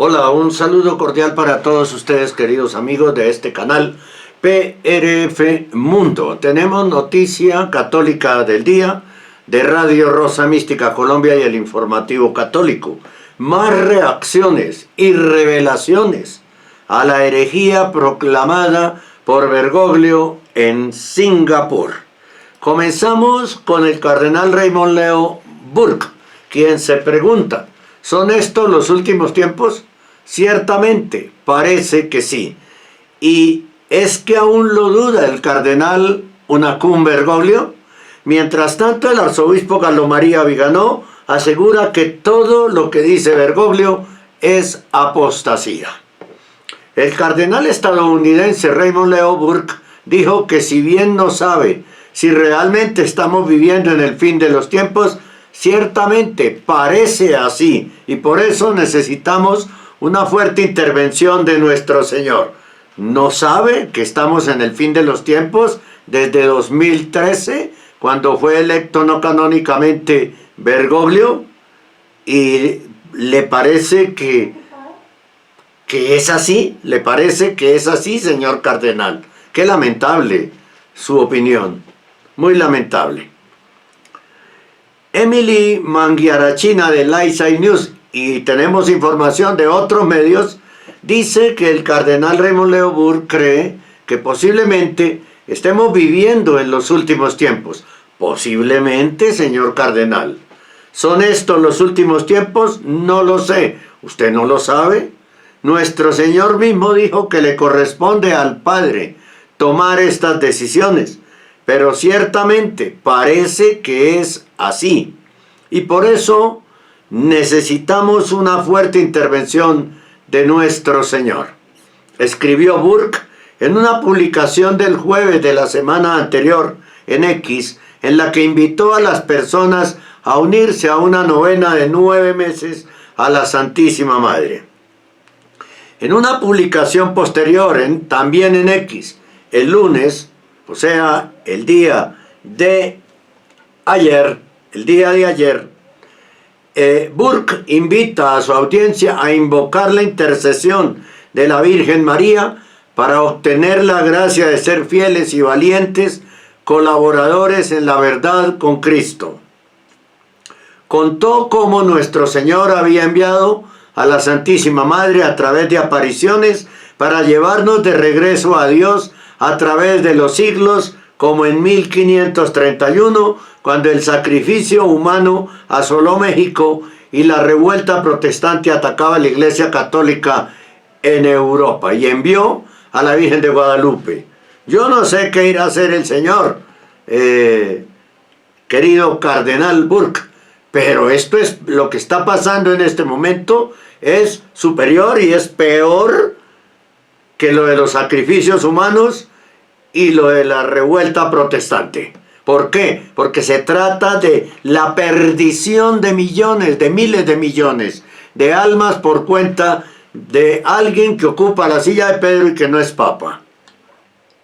Hola, un saludo cordial para todos ustedes, queridos amigos de este canal PRF Mundo. Tenemos noticia católica del día de Radio Rosa Mística Colombia y el Informativo Católico. Más reacciones y revelaciones a la herejía proclamada por Bergoglio en Singapur. Comenzamos con el cardenal Raymond Leo Burke, quien se pregunta: ¿son estos los últimos tiempos? Ciertamente, parece que sí. ¿Y es que aún lo duda el cardenal Unacum Bergoglio? Mientras tanto, el arzobispo Carlo María Viganò asegura que todo lo que dice Bergoglio es apostasía. El cardenal estadounidense Raymond Leo Burke dijo que si bien no sabe si realmente estamos viviendo en el fin de los tiempos, ciertamente parece así, y por eso necesitamos una fuerte intervención de nuestro Señor. ¿No sabe que estamos en el fin de los tiempos desde 2013, cuando fue electo no canónicamente Bergoglio? ¿Y le parece que es así? ¿Le parece que es así, señor cardenal? Qué lamentable su opinión, muy lamentable. Emily Mangiarachina de Lightside News, y tenemos información de otros medios, dice que el cardenal Raymond Leo Burke cree que posiblemente estemos viviendo en los últimos tiempos. Posiblemente, señor cardenal. ¿Son estos los últimos tiempos? No lo sé. ¿Usted no lo sabe? Nuestro Señor mismo dijo que le corresponde al Padre tomar estas decisiones, pero ciertamente parece que es así. Y por eso necesitamos una fuerte intervención de nuestro Señor. Escribió Burke en una publicación del jueves de la semana anterior en X, en la que invitó a las personas a unirse a una novena de 9 meses a la Santísima Madre. En una publicación posterior, también en X, el lunes, o sea, el día de ayer, Burke invita a su audiencia a invocar la intercesión de la Virgen María para obtener la gracia de ser fieles y valientes colaboradores en la verdad con Cristo. Contó cómo nuestro Señor había enviado a la Santísima Madre a través de apariciones para llevarnos de regreso a Dios a través de los siglos, como en 1531, cuando el sacrificio humano asoló México y la revuelta protestante atacaba la Iglesia Católica en Europa, y envió a la Virgen de Guadalupe. Yo no sé qué irá a hacer el Señor, querido cardenal Burke, pero esto es lo que está pasando en este momento, es superior y es peor que lo de los sacrificios humanos y lo de la revuelta protestante. ¿Por qué? Porque se trata de la perdición de millones, de miles de millones de almas por cuenta de alguien que ocupa la silla de Pedro y que no es papa.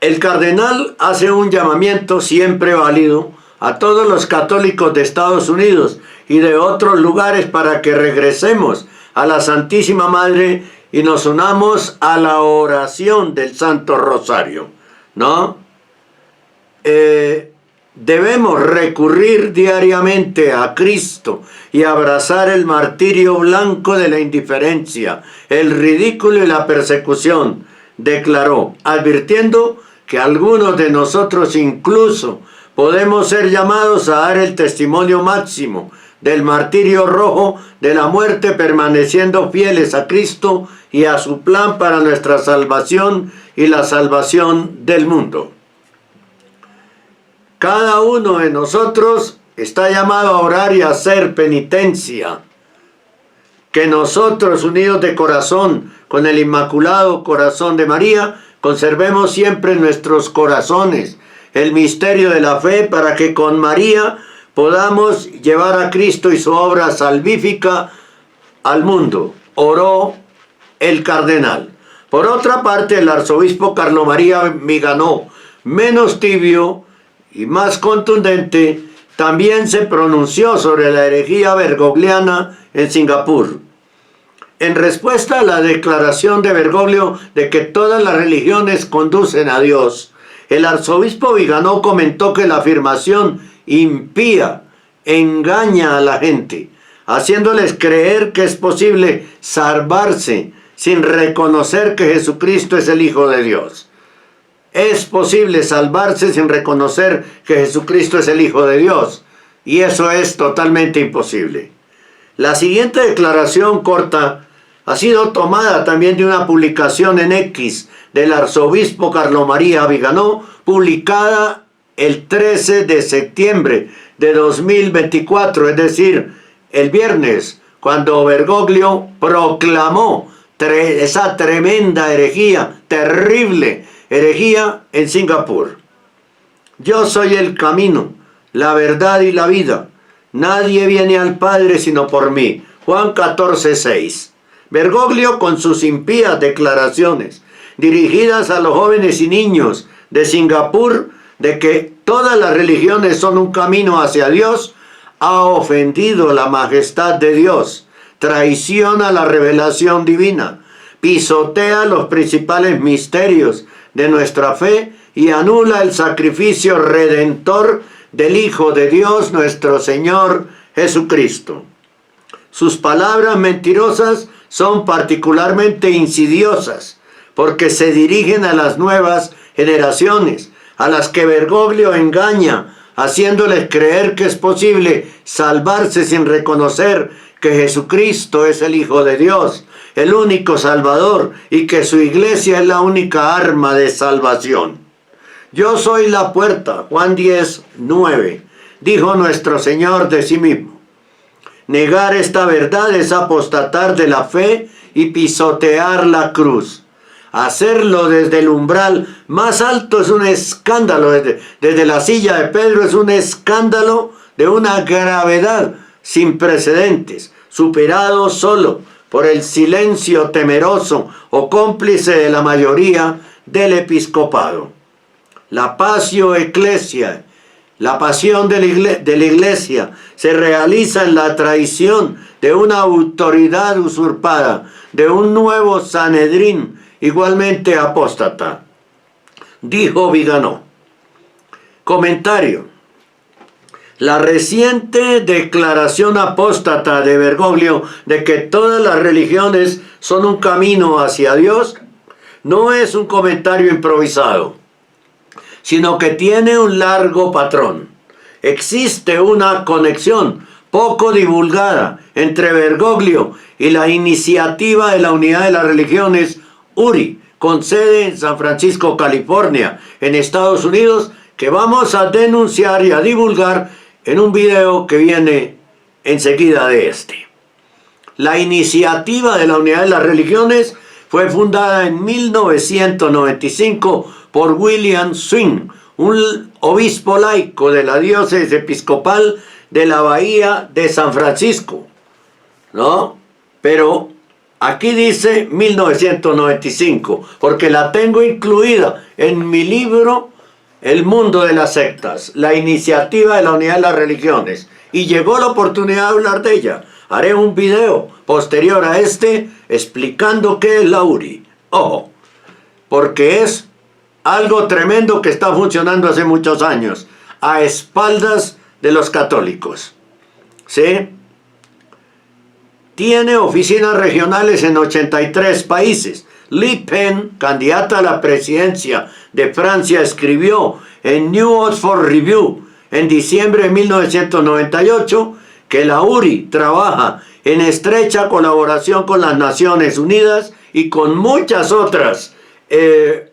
El cardenal hace un llamamiento siempre válido a todos los católicos de Estados Unidos y de otros lugares para que regresemos a la Santísima Madre y nos unamos a la oración del Santo Rosario, ¿no? Debemos recurrir diariamente a Cristo y abrazar el martirio blanco de la indiferencia, el ridículo y la persecución, declaró, advirtiendo que algunos de nosotros incluso podemos ser llamados a dar el testimonio máximo del martirio rojo de la muerte, permaneciendo fieles a Cristo y a su plan para nuestra salvación y la salvación del mundo. Cada uno de nosotros está llamado a orar y a hacer penitencia. Que nosotros, unidos de corazón con el Inmaculado Corazón de María, conservemos siempre en nuestros corazones el misterio de la fe, para que con María podamos llevar a Cristo y su obra salvífica al mundo, oró el cardenal. Por otra parte, el arzobispo Carlo María Viganò, menos tibio y más contundente, también se pronunció sobre la herejía bergogliana en Singapur. En respuesta a la declaración de Bergoglio de que todas las religiones conducen a Dios, el arzobispo Viganò comentó que la afirmación impía engaña a la gente, haciéndoles creer que es posible salvarse sin reconocer que Jesucristo es el Hijo de Dios. Es posible salvarse sin reconocer que Jesucristo es el Hijo de Dios, y eso es totalmente imposible. La siguiente declaración corta ha sido tomada también de una publicación en X del arzobispo Carlo María Viganò, publicada el 13 de septiembre de 2024, es decir, el viernes, cuando Bergoglio proclamó esa tremenda herejía, terrible herejía en Singapur. Yo soy el camino, la verdad y la vida. Nadie viene al Padre sino por mí. Juan 14:6. Bergoglio, con sus impías declaraciones dirigidas a los jóvenes y niños de Singapur de que todas las religiones son un camino hacia Dios, ha ofendido la majestad de Dios, traiciona la revelación divina, pisotea los principales misterios de nuestra fe y anula el sacrificio redentor del Hijo de Dios, nuestro Señor Jesucristo. Sus palabras mentirosas son particularmente insidiosas porque se dirigen a las nuevas generaciones, a las que Bergoglio engaña, haciéndoles creer que es posible salvarse sin reconocer que Jesucristo es el Hijo de Dios, el único Salvador, y que su iglesia es la única arma de salvación. Yo soy la puerta, Juan 10:9, dijo nuestro Señor de sí mismo. Negar esta verdad es apostatar de la fe y pisotear la cruz. Hacerlo desde el umbral más alto es un escándalo, desde la silla de Pedro es un escándalo de una gravedad sin precedentes, superado solo por el silencio temeroso o cómplice de la mayoría del episcopado. La Passio Ecclesiae, la pasión de la iglesia, se realiza en la traición de una autoridad usurpada, de un nuevo Sanedrín, igualmente apóstata. Dijo Viganò. Comentario. La reciente declaración apóstata de Bergoglio de que todas las religiones son un camino hacia Dios no es un comentario improvisado, sino que tiene un largo patrón. Existe una conexión poco divulgada entre Bergoglio y la iniciativa de la unidad de las religiones URI, con sede en San Francisco, California, en Estados Unidos, que vamos a denunciar y a divulgar en un video que viene enseguida de este. La iniciativa de la unidad de las religiones fue fundada en 1995 por William Swing, un obispo laico de la diócesis episcopal de la Bahía de San Francisco, ¿no? Pero aquí dice 1995, porque la tengo incluida en mi libro El mundo de las sectas, la iniciativa de la unidad de las religiones. Y llegó la oportunidad de hablar de ella. Haré un video posterior a este explicando qué es la URI. Ojo, porque es algo tremendo que está funcionando hace muchos años, a espaldas de los católicos. ¿Sí? Tiene oficinas regionales en 83 países. Le Pen, candidata a la presidencia de Francia, escribió en New Oxford Review en diciembre de 1998 que la URI trabaja en estrecha colaboración con las Naciones Unidas y con muchas otras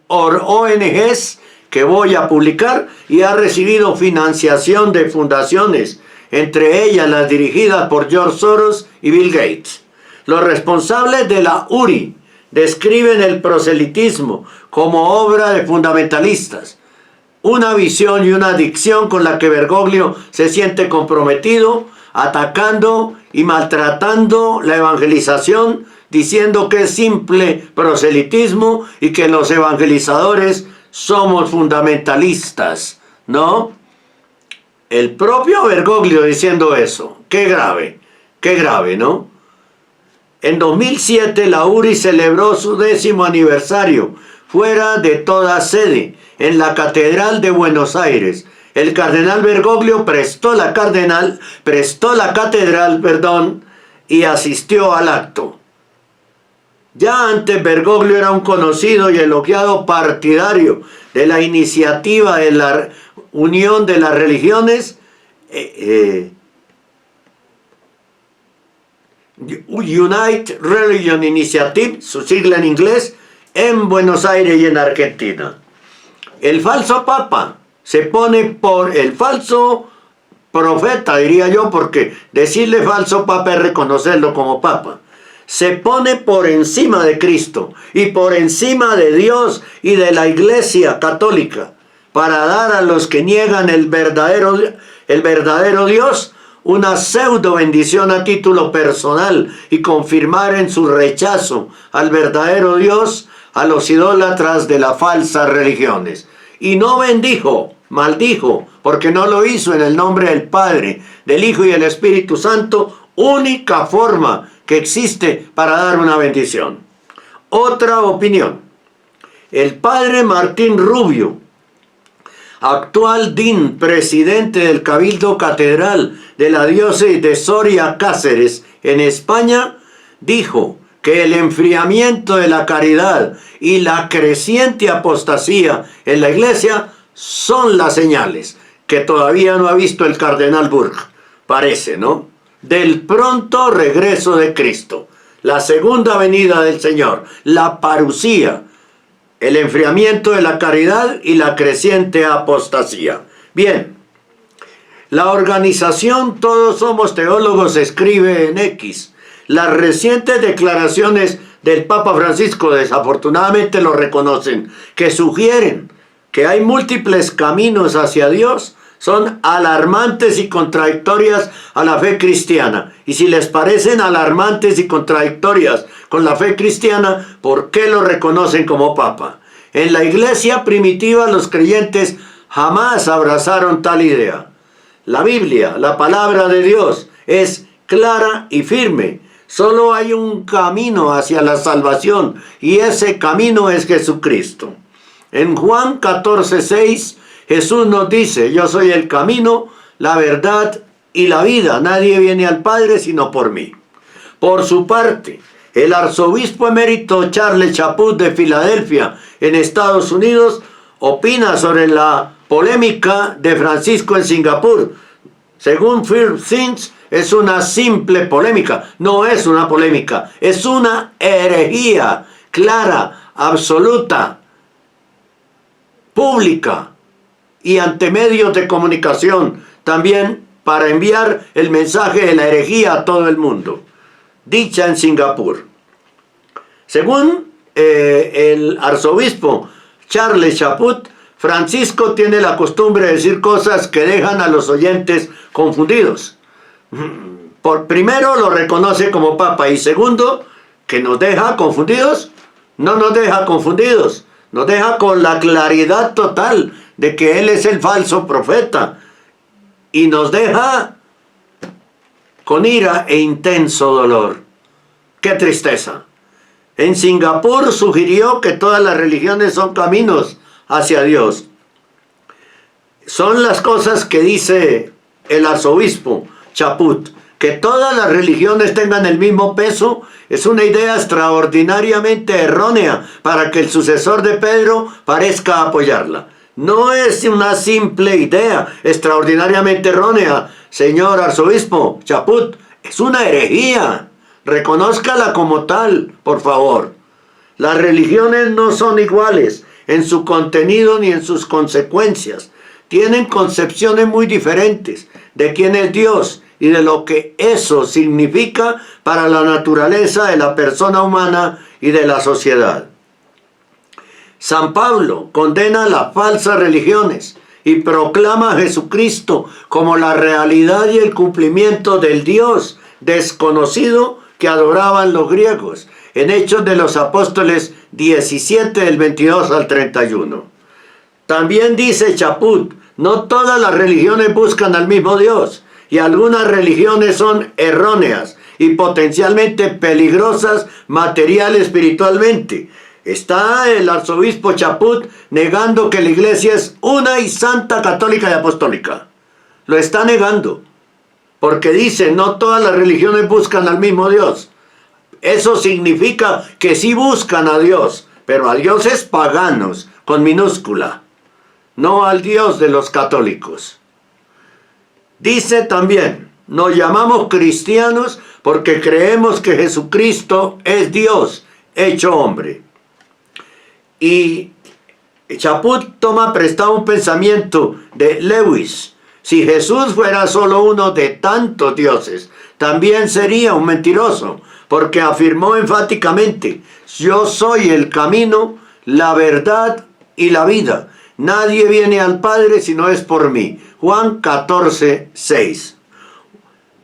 ONGs que voy a publicar, y ha recibido financiación de fundaciones, entre ellas las dirigidas por George Soros y Bill Gates. Los responsables de la URI describen el proselitismo como obra de fundamentalistas, una visión y una adicción con la que Bergoglio se siente comprometido, atacando y maltratando la evangelización, diciendo que es simple proselitismo y que los evangelizadores somos fundamentalistas, ¿no? El propio Bergoglio diciendo eso. Qué grave, ¿no? En 2007 la URI celebró su 10º aniversario fuera de toda sede en la Catedral de Buenos Aires. El cardenal Bergoglio prestó la catedral, y asistió al acto. Ya antes Bergoglio era un conocido y elogiado partidario de la iniciativa de la Unión de las Religiones, Unite Religion Initiative, su sigla en inglés, en Buenos Aires y en Argentina. El falso papa se pone por el falso profeta, diría yo, porque decirle falso papa es reconocerlo como papa. Se pone por encima de Cristo y por encima de Dios y de la Iglesia católica para dar a los que niegan el verdadero Dios una pseudo bendición a título personal y confirmar en su rechazo al verdadero Dios a los idólatras de las falsas religiones. Y no bendijo, maldijo, porque no lo hizo en el nombre del Padre, del Hijo y del Espíritu Santo, única forma que existe para dar una bendición. Otra opinión. El padre Martín Rubio, actual DIN, presidente del Cabildo Catedral de la diócesis de Soria Cáceres, en España, dijo que el enfriamiento de la caridad y la creciente apostasía en la iglesia son las señales que todavía no ha visto el cardenal Burg, parece, ¿no?, del pronto regreso de Cristo, la segunda venida del Señor, la parusía, el enfriamiento de la caridad y la creciente apostasía. Bien, la organización Todos Somos Teólogos escribe en X: las recientes declaraciones del Papa Francisco, desafortunadamente lo reconocen, que sugieren que hay múltiples caminos hacia Dios, son alarmantes y contradictorias a la fe cristiana. Y si les parecen alarmantes y contradictorias con la fe cristiana, ¿por qué lo reconocen como papa? En la iglesia primitiva los creyentes jamás abrazaron tal idea. La Biblia, la palabra de Dios, es clara y firme. Solo hay un camino hacia la salvación y ese camino es Jesucristo. En Juan 14:6, Jesús nos dice: yo soy el camino, la verdad y la vida. Nadie viene al Padre sino por mí. Por su parte, el arzobispo emérito Charles Chaput de Filadelfia, en Estados Unidos, opina sobre la polémica de Francisco en Singapur. Según First Things, es una simple polémica. No es una polémica, es una herejía clara, absoluta, pública y ante medios de comunicación, también para enviar el mensaje de la herejía a todo el mundo, dicha en Singapur. Según el arzobispo Charles Chaput, Francisco tiene la costumbre de decir cosas que dejan a los oyentes confundidos. Primero, lo reconoce como papa, y segundo, que nos deja confundidos. No nos deja confundidos, nos deja con la claridad total de que él es el falso profeta, y nos deja con ira e intenso dolor. ¡Qué tristeza! En Singapur sugirió que todas las religiones son caminos hacia Dios. Son las cosas que dice el arzobispo Chaput. Que todas las religiones tengan el mismo peso es una idea extraordinariamente errónea para que el sucesor de Pedro parezca apoyarla. No es una simple idea extraordinariamente errónea, señor arzobispo Chaput, es una herejía. Reconózcala como tal, por favor. Las religiones no son iguales en su contenido ni en sus consecuencias. Tienen concepciones muy diferentes de quién es Dios y de lo que eso significa para la naturaleza de la persona humana y de la sociedad. San Pablo condena las falsas religiones y proclama a Jesucristo como la realidad y el cumplimiento del Dios desconocido que adoraban los griegos, en Hechos de los Apóstoles 17, del 22 al 31. También dice Chaput: no todas las religiones buscan al mismo Dios, y algunas religiones son erróneas y potencialmente peligrosas material y espiritualmente. Está el arzobispo Chaput negando que la iglesia es una y santa, católica y apostólica. Lo está negando, porque dice, no todas las religiones buscan al mismo Dios. Eso significa que sí buscan a Dios, pero a dioses paganos, con minúscula, no al Dios de los católicos. Dice también, nos llamamos cristianos porque creemos que Jesucristo es Dios hecho hombre. Y Chaput toma prestado un pensamiento de Lewis. Si Jesús fuera solo uno de tantos dioses, también sería un mentiroso, porque afirmó enfáticamente, yo soy el camino, la verdad y la vida. Nadie viene al Padre si no es por mí. Juan 14:6.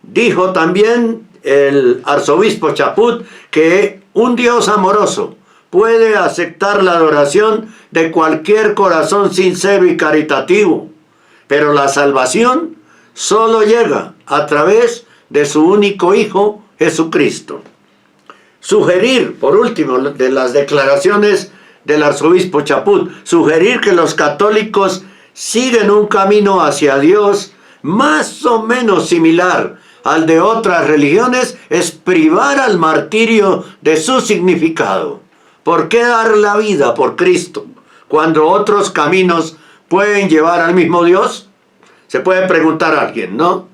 Dijo también el arzobispo Chaput que un Dios amoroso puede aceptar la adoración de cualquier corazón sincero y caritativo, pero la salvación solo llega a través de su único Hijo, Jesucristo. Sugerir, por último, de las declaraciones del arzobispo Chaput, sugerir que los católicos siguen un camino hacia Dios más o menos similar al de otras religiones es privar al martirio de su significado. ¿Por qué dar la vida por Cristo cuando otros caminos pueden llevar al mismo Dios? Se puede preguntar a alguien, ¿no?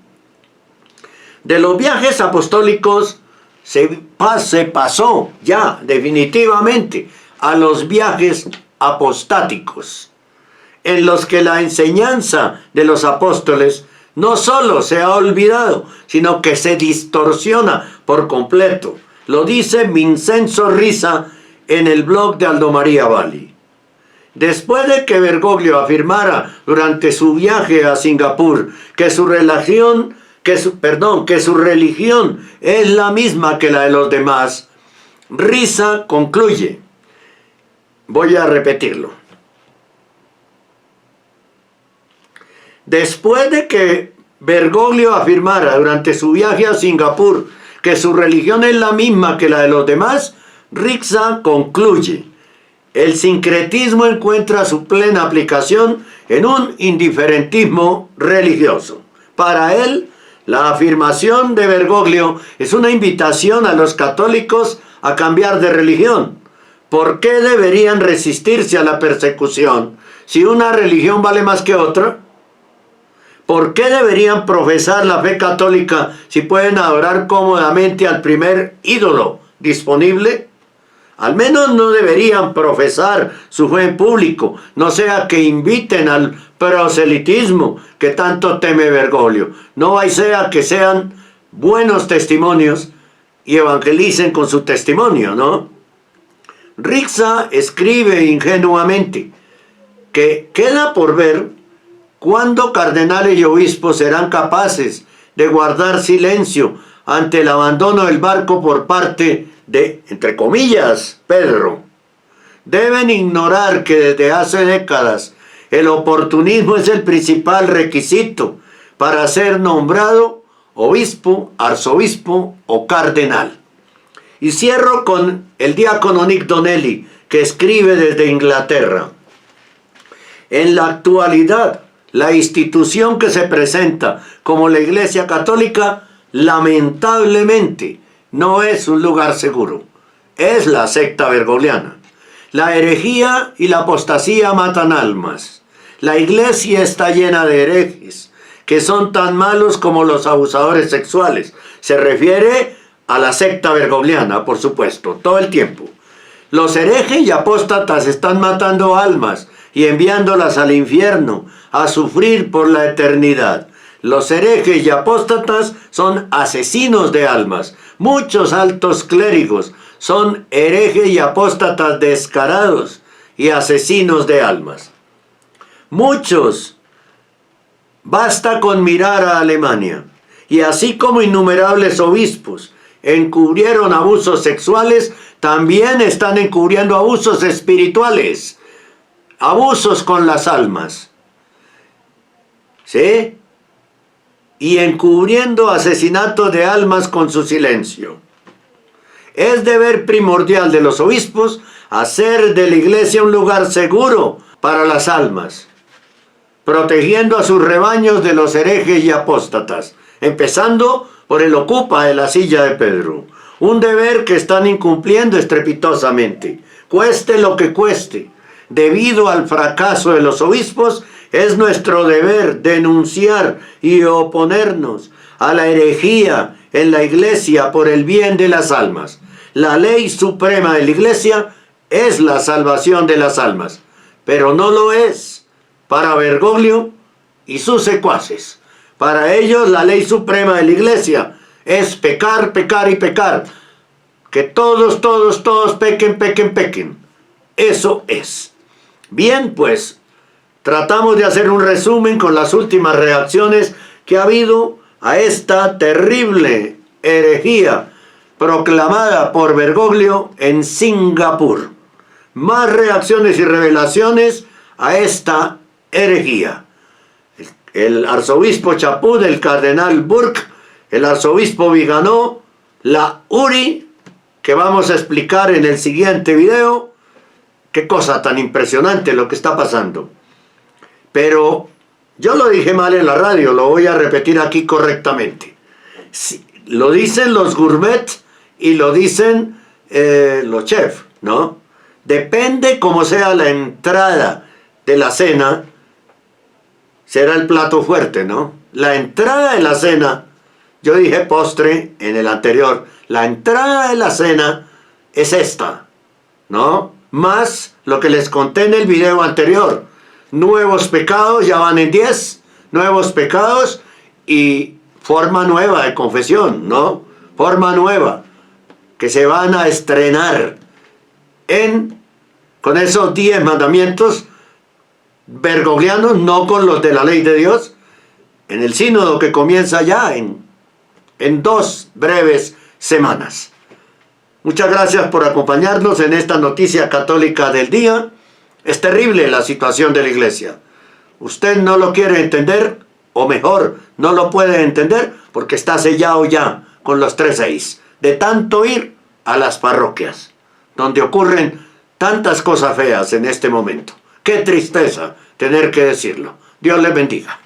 De los viajes apostólicos se pasó ya definitivamente a los viajes apostáticos, en los que la enseñanza de los apóstoles no solo se ha olvidado, sino que se distorsiona por completo. Lo dice Vincenzo Risa en el blog de Aldo María Valli. Después de que Bergoglio afirmara durante su viaje a Singapur que su religión es la misma que la de los demás, Risa concluye. Voy a repetirlo. Después de que Bergoglio afirmara durante su viaje a Singapur que su religión es la misma que la de los demás, Risa concluye. El sincretismo encuentra su plena aplicación en un indiferentismo religioso. Para él, la afirmación de Bergoglio es una invitación a los católicos a cambiar de religión. ¿Por qué deberían resistirse a la persecución si una religión vale más que otra? ¿Por qué deberían profesar la fe católica si pueden adorar cómodamente al primer ídolo disponible? Al menos no deberían profesar su fe en público, no sea que inviten al proselitismo que tanto teme Bergoglio. No sea que sean buenos testimonios y evangelicen con su testimonio, ¿no? Risa escribe ingenuamente que queda por ver cuándo cardenales y obispos serán capaces de guardar silencio ante el abandono del barco por parte de, entre comillas, Pedro. Deben ignorar que desde hace décadas el oportunismo es el principal requisito para ser nombrado obispo, arzobispo o cardenal. Y cierro con el diácono Nick Donnelly, que escribe desde Inglaterra. En la actualidad, la institución que se presenta como la Iglesia Católica, lamentablemente, no es un lugar seguro. Es la secta bergogliana. La herejía y la apostasía matan almas. La Iglesia está llena de herejes, que son tan malos como los abusadores sexuales. Se refiere a la secta bergogliana, por supuesto, todo el tiempo. Los herejes y apóstatas están matando almas y enviándolas al infierno a sufrir por la eternidad. Los herejes y apóstatas son asesinos de almas. Muchos altos clérigos son herejes y apóstatas descarados y asesinos de almas. Muchos, basta con mirar a Alemania, y así como innumerables obispos encubrieron abusos sexuales, también están encubriendo abusos espirituales, abusos con las almas. ¿Sí? y encubriendo asesinatos de almas con su silencio. Es deber primordial de los obispos hacer de la iglesia un lugar seguro para las almas, protegiendo a sus rebaños de los herejes y apóstatas, empezando por el ocupa de la silla de Pedro. Un deber que están incumpliendo estrepitosamente, cueste lo que cueste. Debido al fracaso de los obispos, es nuestro deber denunciar y oponernos a la herejía en la iglesia por el bien de las almas. La ley suprema de la iglesia es la salvación de las almas, pero no lo es para Bergoglio y sus secuaces. Para ellos la ley suprema de la iglesia es pecar, pecar y pecar. Que todos pequen, pequen, pequen. Eso es. Bien, pues, tratamos de hacer un resumen con las últimas reacciones que ha habido a esta terrible herejía proclamada por Bergoglio en Singapur. Más reacciones y revelaciones a esta herejía. El arzobispo Chaput, el cardenal Burke, el arzobispo Viganó, la URI, que vamos a explicar en el siguiente video. Qué cosa tan impresionante lo que está pasando. Pero yo lo dije mal en la radio, lo voy a repetir aquí correctamente. Sí, lo dicen los gourmet y lo dicen los chefs, ¿no? Depende cómo sea la entrada de la cena, será el plato fuerte, ¿no? La entrada de la cena, yo dije postre en el anterior, la entrada de la cena es esta, ¿no? Más lo que les conté en el video anterior. Nuevos pecados, ya van en 10, nuevos pecados y forma nueva de confesión, ¿no? Forma nueva, que se van a estrenar con esos 10 mandamientos bergoglianos, no con los de la ley de Dios, en el sínodo que comienza ya en 2 breves semanas. Muchas gracias por acompañarnos en esta noticia católica del día. Es terrible la situación de la iglesia. Usted no lo quiere entender, o mejor, no lo puede entender porque está sellado ya con los 3-6. De tanto ir a las parroquias, donde ocurren tantas cosas feas en este momento. Qué tristeza tener que decirlo. Dios les bendiga.